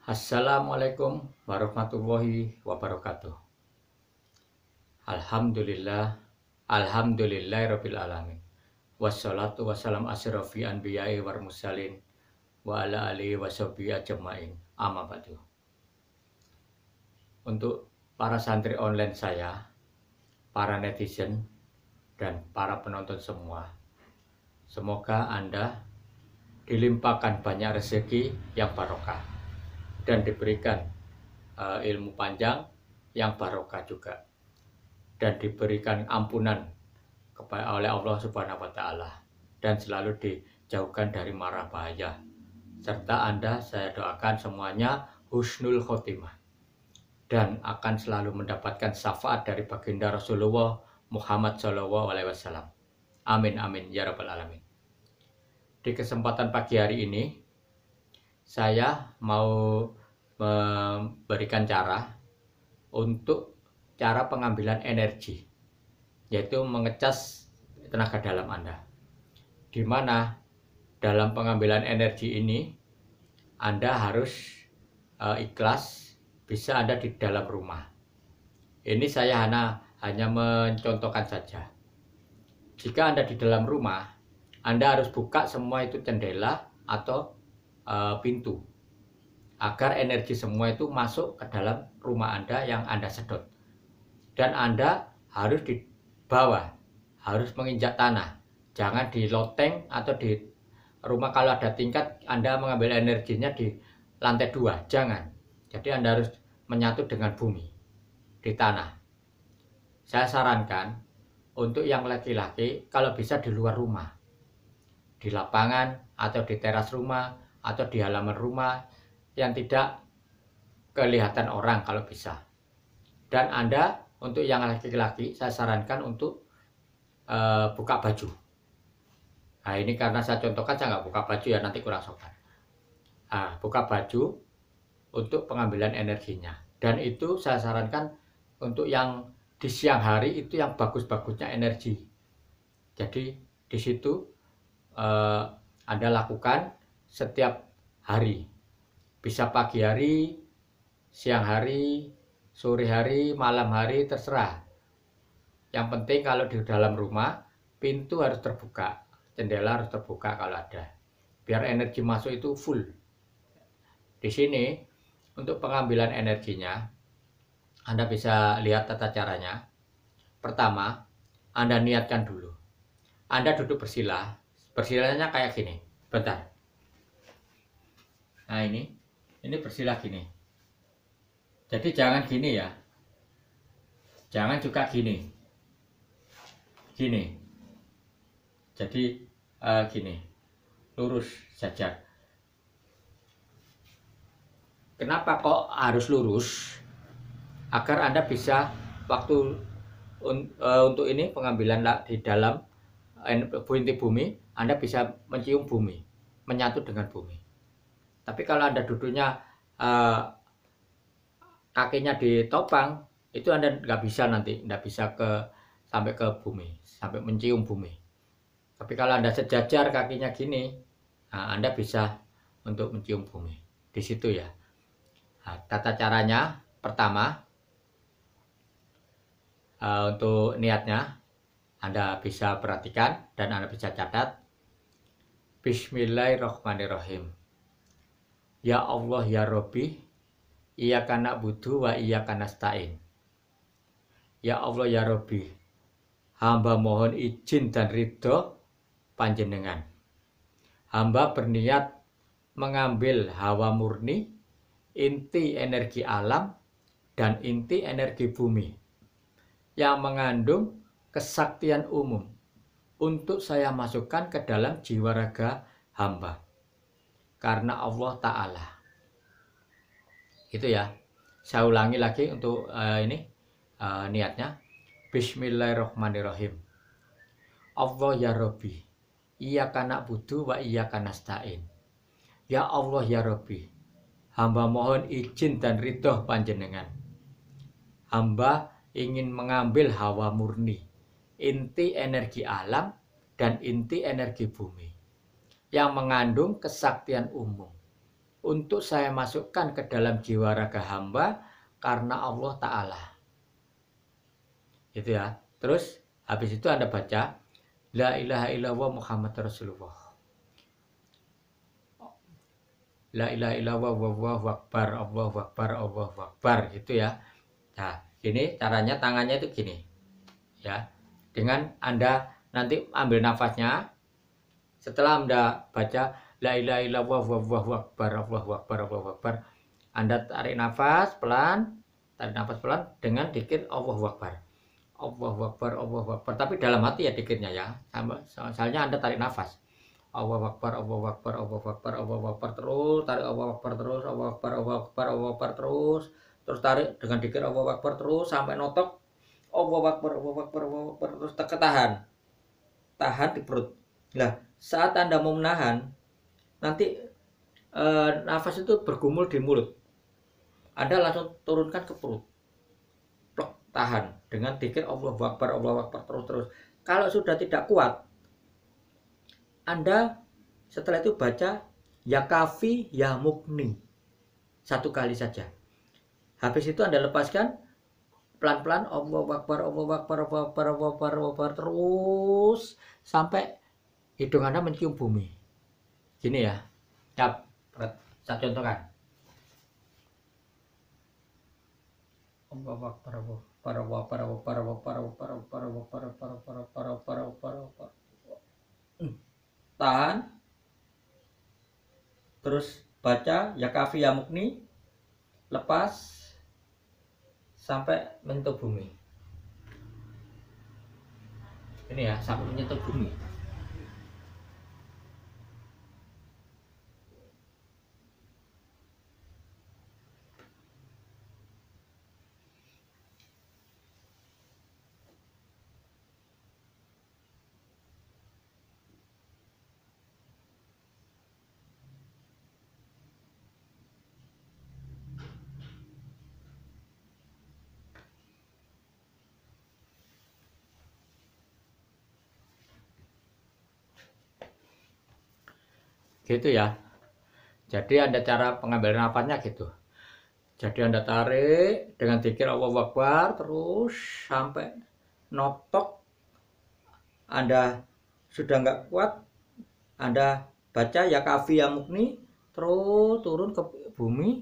Assalamualaikum warahmatullahi wabarakatuh. Alhamdulillah, alhamdulillahirabbil alamin. Wassalatu wassalam asyrofil anbiya'i wal mursalin wa ala alihi washabihi ajmain. Amma ba'du. Untuk para santri online saya, para netizen dan para penonton semua, semoga Anda dilimpahkan banyak rezeki yang barokah dan diberikan ilmu panjang yang barokah juga, dan diberikan ampunan oleh Allah Subhanahu wa Ta'ala, dan selalu dijauhkan dari mara bahaya. Serta Anda saya doakan semuanya husnul khotimah dan akan selalu mendapatkan syafaat dari baginda Rasulullah Muhammad SAW. Amin amin ya rabbal alamin. Di kesempatan pagi hari ini saya mau memberikan cara untuk cara pengambilan energi, yaitu mengecas tenaga dalam Anda. Di mana dalam pengambilan energi ini Anda harus ikhlas, bisa Anda di dalam rumah. Ini saya hanya mencontohkan saja. Jika Anda di dalam rumah, Anda harus buka semua itu jendela atau pintu, agar energi semua itu masuk ke dalam rumah Anda yang Anda sedot. Dan Anda harus di bawah, harus menginjak tanah, jangan di loteng atau di rumah. Kalau ada tingkat, Anda mengambil energinya di lantai 2, jangan. Jadi Anda harus menyatu dengan bumi, di tanah. Saya sarankan untuk yang laki-laki kalau bisa di luar rumah, di lapangan atau di teras rumah atau di halaman rumah yang tidak kelihatan orang kalau bisa. Dan Anda untuk yang laki-laki saya sarankan untuk buka baju. Nah ini karena saya contohkan, saya nggak buka baju ya, nanti kurang sopan. Buka baju untuk pengambilan energinya. Dan itu saya sarankan untuk yang di siang hari, itu yang bagus-bagusnya energi. Jadi di situ Anda lakukan setiap hari. Bisa pagi hari, siang hari, sore hari, malam hari, terserah. Yang penting kalau di dalam rumah, pintu harus terbuka, jendela harus terbuka kalau ada, biar energi masuk itu full. Di sini untuk pengambilan energinya, Anda bisa lihat tata caranya. Pertama, Anda niatkan dulu. Anda duduk bersila, bersilanya kayak gini. Bentar. Nah ini bersila gini. Jadi jangan gini ya, jangan juga gini. Gini. Jadi gini, lurus saja. Kenapa kok harus lurus? Agar Anda bisa waktu untuk ini pengambilan di dalam inti bumi, Anda bisa mencium bumi, menyatu dengan bumi. Tapi kalau Anda duduknya kakinya ditopang, itu Anda nggak bisa, nanti nggak bisa sampai ke bumi, sampai mencium bumi. Tapi kalau Anda sejajar kakinya gini, Anda bisa untuk mencium bumi. Di situ ya. Nah, tata caranya pertama, untuk niatnya Anda bisa perhatikan dan Anda bisa catat. Bismillahirrahmanirrahim. Ya Allah ya Rabbi, iyyaka na'budu wa iyyaka nasta'in. Ya Allah ya Rabbi, hamba mohon izin dan ridho panjenengan. Hamba berniat mengambil hawa murni, inti energi alam dan inti energi bumi yang mengandung kesaktian umum untuk saya masukkan ke dalam jiwa raga hamba karena Allah Ta'ala. Itu ya. Saya ulangi lagi untuk niatnya. Bismillahirrahmanirrahim. Allah ya Rabbi, iyyaka na'budu wa iyyaka nasta'in. Ya Allah ya Rabbi, hamba mohon izin dan ridho panjenengan. Hamba ingin mengambil hawa murni, inti energi alam dan inti energi bumi yang mengandung kesaktian umum untuk saya masukkan ke dalam jiwa raga hamba karena Allah Ta'ala. Gitu ya. Terus habis itu Anda baca La ilaha illallah Muhammad Rasulullah. La ilaha illallah wallahu akbar, Allahu akbar, Allahu akbar, gitu ya. Nah, ini caranya tangannya itu gini. Ya. Dengan Anda nanti ambil nafasnya, setelah Anda baca La ilaha illallah wallahu akbar, Allahu akbar, Allahu akbar, Anda tarik nafas pelan dengan dikir Allahu akbar. Allahu akbar, Allahu akbar. Tapi dalam hati ya dikirnya ya. Misalnya Anda tarik nafas. Allahu akbar, Allahu akbar, Allahu akbar, Allahu akbar, terus tarik Allahu akbar terus, Allahu akbar, Allahu akbar, Allahu akbar terus tarik dengan dikir Allahu akbar terus sampai notok Allahu akbar, Allahu akbar, Allahu akbar, terus tahan di perut. Nah, saat Anda mau menahan, nanti nafas itu bergumul di mulut. Anda langsung turunkan ke perut. Plok, tahan dengan dikir Allahu akbar, Allahu akbar terus. Kalau sudah tidak kuat, Anda setelah itu baca ya kafi ya mukni 1 kali saja. Habis itu Anda lepaskan pelan-pelan Allahu akbar, Allahu akbar, Allahu akbar, Allahu akbar, Allahu akbar terus sampai hidung Anda mencium bumi. Gini ya. Yap, saya contohkan. Allahu akbar, Allahu akbar, Allahu akbar, Allahu akbar, Allahu akbar, Allahu akbar, Allahu akbar, Allahu akbar, Allahu akbar, Allahu akbar. Tahan, terus baca ya kafi ya mukni, lepas sampai menyentuh bumi. Ini ya, sampai menyentuh bumi. Gitu ya. Jadi ada cara pengambilan nafasnya gitu. Jadi Anda tarik dengan dikir Allahu akbar terus sampai notok. Anda sudah nggak kuat, Anda baca ya kafi ya mukni terus turun ke bumi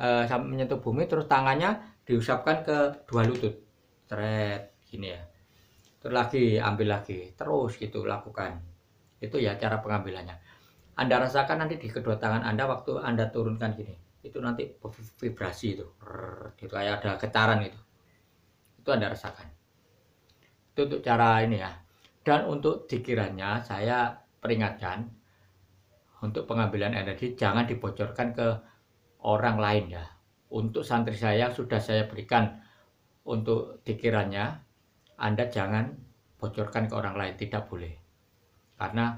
sampai menyentuh bumi, terus tangannya diusapkan ke 2 lutut. Tret gini ya. Terus lagi ambil lagi, terus gitu lakukan. Itu ya cara pengambilannya. Anda rasakan nanti di kedua tangan Anda waktu Anda turunkan gini. Itu nanti vibrasi itu. Gitu kayak ada getaran itu. Itu Anda rasakan. Itu untuk cara ini ya. Dan untuk dikirannya saya peringatkan untuk pengambilan energi jangan dibocorkan ke orang lain ya. Untuk santri saya sudah saya berikan untuk dikirannya, Anda jangan bocorkan ke orang lain, tidak boleh. Karena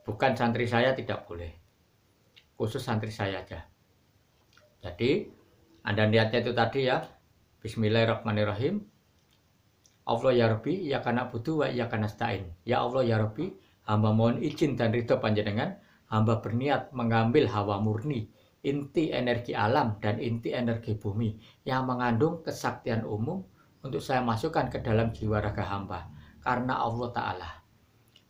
bukan santri saya tidak boleh. Khusus santri saya aja. Jadi Anda niatnya itu tadi ya. Bismillahirrahmanirrahim. Allah ya Rabbi, ya kana butuh wa ya kana stain. Ya Allah ya Rabbi, hamba mohon izin dan ridho panjenengan. Hamba berniat mengambil hawa murni, inti energi alam dan inti energi bumi yang mengandung kesaktian umum untuk saya masukkan ke dalam jiwa raga hamba. Karena Allah Ta'ala.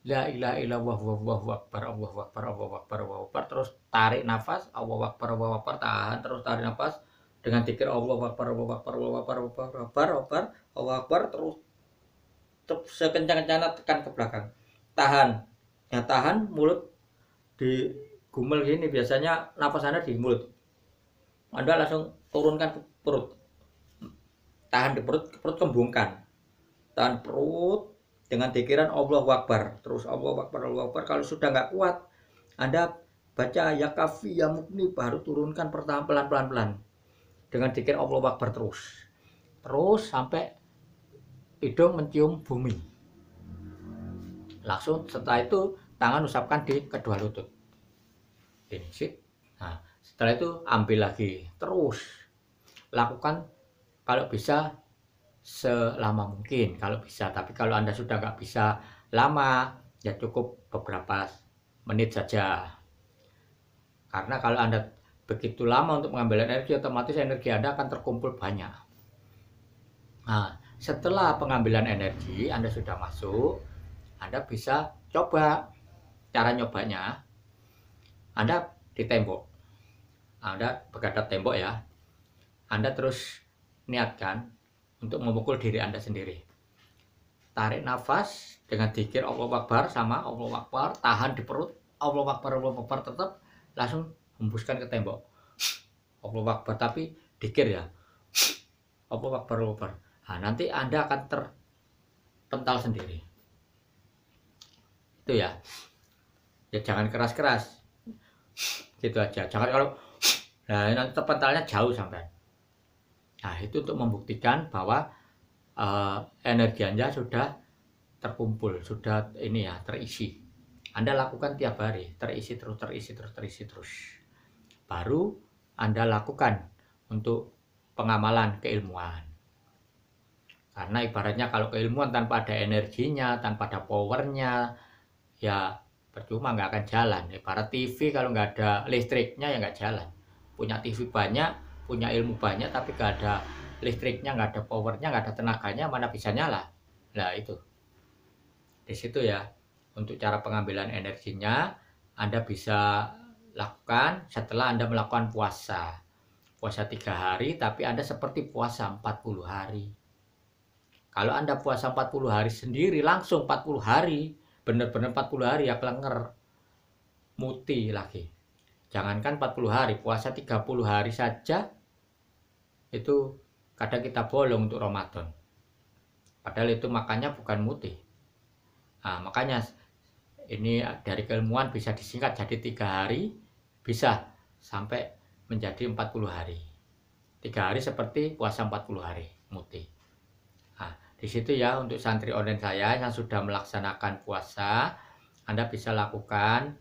La ilaha illallah wallahu akbar, Allahu akbar, Allahu akbar, Allahu akbar. Terus tarik nafas, Allahu akbar, Allahu akbar, tahan, terus tarik nafas dengan dikir Allahu akbar, Allahu akbar, Allahu akbar, Allahu akbar, Allahu akbar, terus sekencang-kencangnya tekan ke belakang. Tahan. Ya tahan, mulut di gumel gini, biasanya nafas Anda di mulut. Anda langsung turunkan ke perut. Tahan di perut, perut kembungkan. Tahan perut dengan dikiran Allahu akbar, terus Allahu akbar, Allahu akbar. Kalau sudah nggak kuat, Anda baca ya kafi ya mukni, baru turunkan pertama pelan-pelan dengan dikir Allahu akbar terus sampai hidung mencium bumi. Langsung setelah itu tangan usapkan di kedua lutut. Ini sih. Nah, setelah itu ambil lagi, terus lakukan kalau bisa selama mungkin kalau bisa. Tapi kalau Anda sudah nggak bisa lama, ya cukup beberapa menit saja. Karena kalau Anda begitu lama untuk mengambil energi, otomatis energi Anda akan terkumpul banyak. Nah, setelah pengambilan energi Anda sudah masuk, Anda bisa coba. Cara nyobanya, Anda di tembok. Anda menghadap tembok ya. Anda terus niatkan untuk memukul diri Anda sendiri. Tarik nafas dengan zikir Allahu Akbar sama Allahu Akbar, tahan di perut, Allahu Akbar, tetap langsung hembuskan ke tembok. Allahu Akbar, tapi zikir ya. Allahu Akbar. Nah, nanti Anda akan terpental sendiri. Itu ya. Ya jangan keras-keras. Gitu aja. Jangan kalau nanti terpentalnya jauh sampai. Nah, itu untuk membuktikan bahwa energi Anda sudah terkumpul, sudah ini ya, terisi. Anda lakukan tiap hari, terisi terus. Baru Anda lakukan untuk pengamalan keilmuan. Karena ibaratnya kalau keilmuan tanpa ada energinya, tanpa ada powernya, ya percuma, nggak akan jalan. Ibarat TV kalau nggak ada listriknya ya nggak jalan. Punya TV banyak, punya ilmu banyak, tapi nggak ada listriknya, nggak ada powernya, nggak ada tenaganya, mana bisa nyala. Nah itu di situ ya, untuk cara pengambilan energinya Anda bisa lakukan setelah Anda melakukan puasa 3 hari, tapi Anda seperti puasa 40 hari. Kalau Anda puasa 40 hari sendiri, langsung 40 hari, benar-benar 40 hari ya, kelenger, muti lagi. Jangankan 40 hari, puasa 30 hari saja itu kadang kita bolong untuk Ramadan. Padahal itu makannya bukan mutih. Nah, makanya ini dari keilmuan bisa disingkat jadi 3 hari, bisa sampai menjadi 40 hari. 3 hari seperti puasa 40 hari mutih. Nah, di situ ya untuk santri online saya yang sudah melaksanakan puasa, Anda bisa lakukan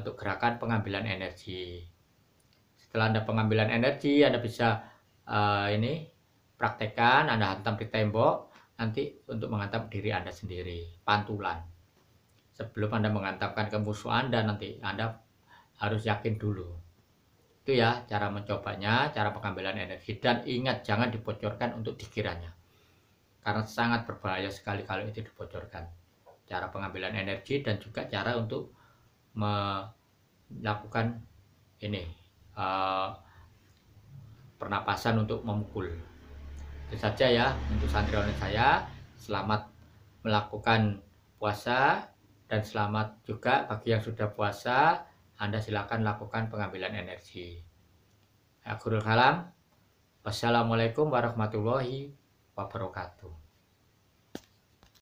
untuk gerakan pengambilan energi. Setelah Anda pengambilan energi, Anda bisa ini praktekkan, Anda hantam di tembok, nanti untuk menghantam diri Anda sendiri, pantulan. Sebelum Anda menghantamkan ke musuh Anda, nanti Anda harus yakin dulu. Itu ya cara mencobanya, cara pengambilan energi. Dan ingat, jangan dibocorkan untuk dikiranya, karena sangat berbahaya sekali kalau itu dibocorkan. Cara pengambilan energi dan juga cara untuk melakukan ini pernapasan untuk memukul. Itu saja ya untuk santri online saya. Selamat melakukan puasa dan selamat juga bagi yang sudah puasa. Anda silakan lakukan pengambilan energi. Akhirul kalam. Wassalamualaikum warahmatullahi wabarakatuh.